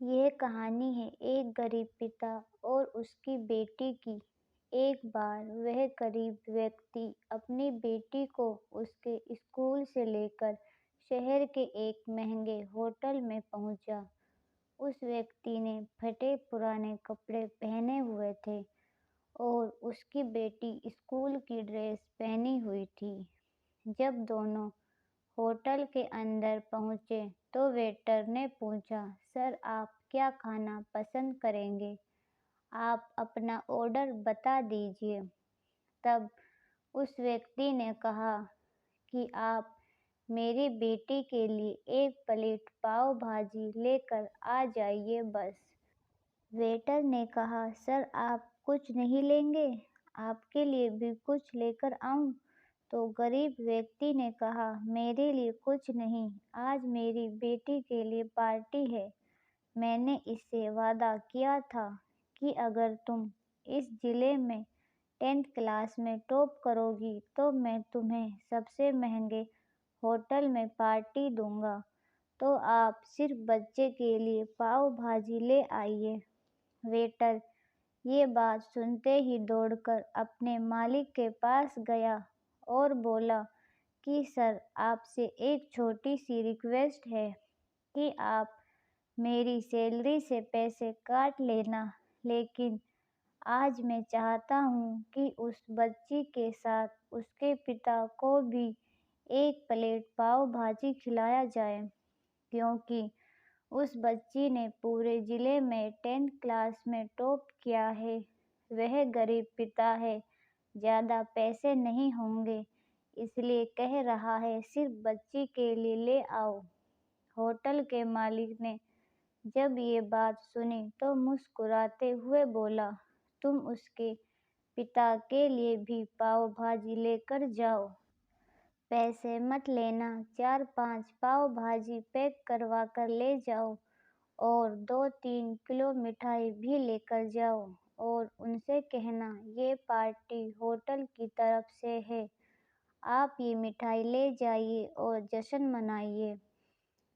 यह कहानी है एक गरीब पिता और उसकी बेटी की। एक बार वह गरीब व्यक्ति अपनी बेटी को उसके स्कूल से लेकर शहर के एक महंगे होटल में पहुंचा। उस व्यक्ति ने फटे पुराने कपड़े पहने हुए थे और उसकी बेटी स्कूल की ड्रेस पहनी हुई थी। जब दोनों होटल के अंदर पहुंचे तो वेटर ने पूछा, सर आप क्या खाना पसंद करेंगे? आप अपना ऑर्डर बता दीजिए। तब उस व्यक्ति ने कहा कि आप मेरी बेटी के लिए एक प्लेट पाव भाजी लेकर आ जाइए बस। वेटर ने कहा, सर आप कुछ नहीं लेंगे? आपके लिए भी कुछ लेकर आऊं? तो गरीब व्यक्ति ने कहा, मेरे लिए कुछ नहीं, आज मेरी बेटी के लिए पार्टी है। मैंने इससे वादा किया था कि अगर तुम इस जिले में 10th क्लास में टॉप करोगी तो मैं तुम्हें सबसे महंगे होटल में पार्टी दूंगा। तो आप सिर्फ बच्चे के लिए पाव भाजी ले आइए। वेटर ये बात सुनते ही दौड़कर अपने मालिक के पास गया और बोला कि सर आपसे एक छोटी सी रिक्वेस्ट है कि आप मेरी सैलरी से पैसे काट लेना, लेकिन आज मैं चाहता हूँ कि उस बच्ची के साथ उसके पिता को भी एक प्लेट पाव भाजी खिलाया जाए, क्योंकि उस बच्ची ने पूरे जिले में 10th क्लास में टॉप किया है। वह गरीब पिता है, ज़्यादा पैसे नहीं होंगे, इसलिए कह रहा है सिर्फ बच्ची के लिए ले आओ। होटल के मालिक ने जब ये बात सुनी तो मुस्कुराते हुए बोला, तुम उसके पिता के लिए भी पाव भाजी लेकर जाओ। पैसे मत लेना, 4-5 पाव भाजी पैक करवा कर ले जाओ और 2-3 किलो मिठाई भी लेकर जाओ और उनसे कहना ये पार्टी होटल की तरफ से है। आप ये मिठाई ले जाइए और जश्न मनाइए।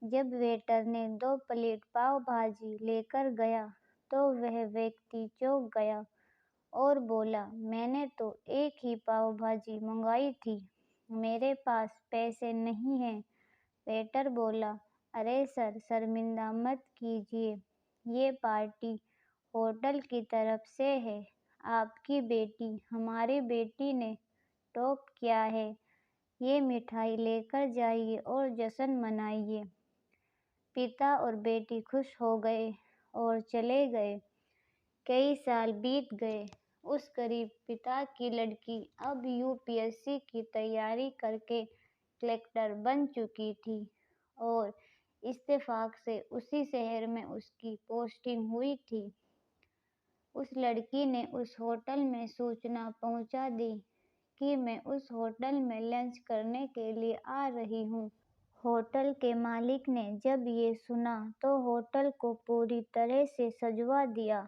जब वेटर ने 2 प्लेट पाव भाजी लेकर गया तो वह व्यक्ति चौंक गया और बोला, मैंने तो एक ही पाव भाजी मंगाई थी, मेरे पास पैसे नहीं हैं। वेटर बोला, अरे सर शर्मिंदा मत कीजिए, ये पार्टी होटल की तरफ से है। आपकी बेटी हमारी बेटी ने टॉप किया है। ये मिठाई लेकर जाइए और जश्न मनाइए। पिता और बेटी खुश हो गए और चले गए। कई साल बीत गए। उस गरीब पिता की लड़की अब यूपीएससी की तैयारी करके कलेक्टर बन चुकी थी और इत्तेफाक से उसी शहर में उसकी पोस्टिंग हुई थी। उस लड़की ने उस होटल में सूचना पहुंचा दी कि मैं उस होटल में लंच करने के लिए आ रही हूँ। होटल के मालिक ने जब ये सुना तो होटल को पूरी तरह से सजवा दिया।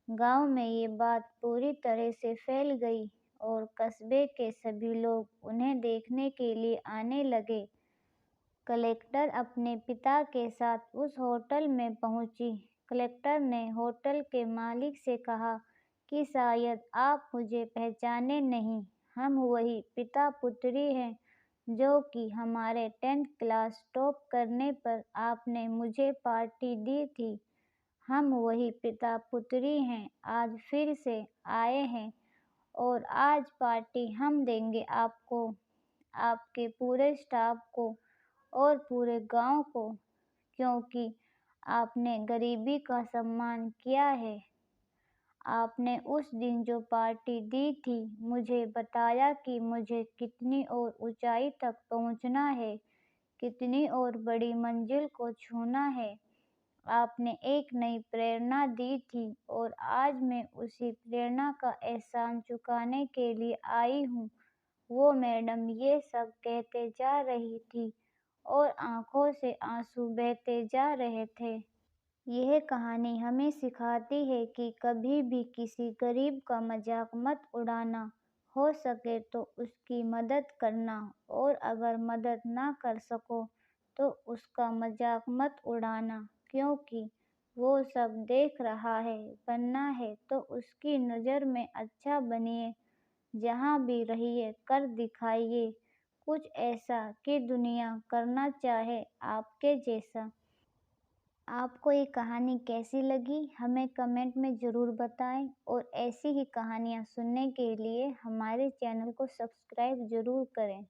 गांव में ये बात पूरी तरह से फैल गई और कस्बे के सभी लोग उन्हें देखने के लिए आने लगे। कलेक्टर अपने पिता के साथ उस होटल में पहुंची। कलेक्टर ने होटल के मालिक से कहा कि शायद आप मुझे पहचाने नहीं, हम वही पिता पुत्री हैं जो कि हमारे 10th क्लास टॉप करने पर आपने मुझे पार्टी दी थी। हम वही पिता पुत्री हैं, आज फिर से आए हैं और आज पार्टी हम देंगे आपको, आपके पूरे स्टाफ को और पूरे गांव को, क्योंकि आपने गरीबी का सम्मान किया है। आपने उस दिन जो पार्टी दी थी, मुझे बताया कि मुझे कितनी और ऊंचाई तक पहुंचना है, कितनी और बड़ी मंजिल को छूना है। आपने एक नई प्रेरणा दी थी और आज मैं उसी प्रेरणा का एहसान चुकाने के लिए आई हूँ। वो मैडम ये सब कहते जा रही थी और आंखों से आंसू बहते जा रहे थे। यह कहानी हमें सिखाती है कि कभी भी किसी गरीब का मजाक मत उड़ाना, हो सके तो उसकी मदद करना और अगर मदद ना कर सको तो उसका मजाक मत उड़ाना, क्योंकि वो सब देख रहा है। बनना है तो उसकी नज़र में अच्छा बनिए, जहाँ भी रहिए कर दिखाइए कुछ ऐसा कि दुनिया करना चाहे आपके जैसा। आपको ये कहानी कैसी लगी हमें कमेंट में ज़रूर बताएं और ऐसी ही कहानियाँ सुनने के लिए हमारे चैनल को सब्सक्राइब ज़रूर करें।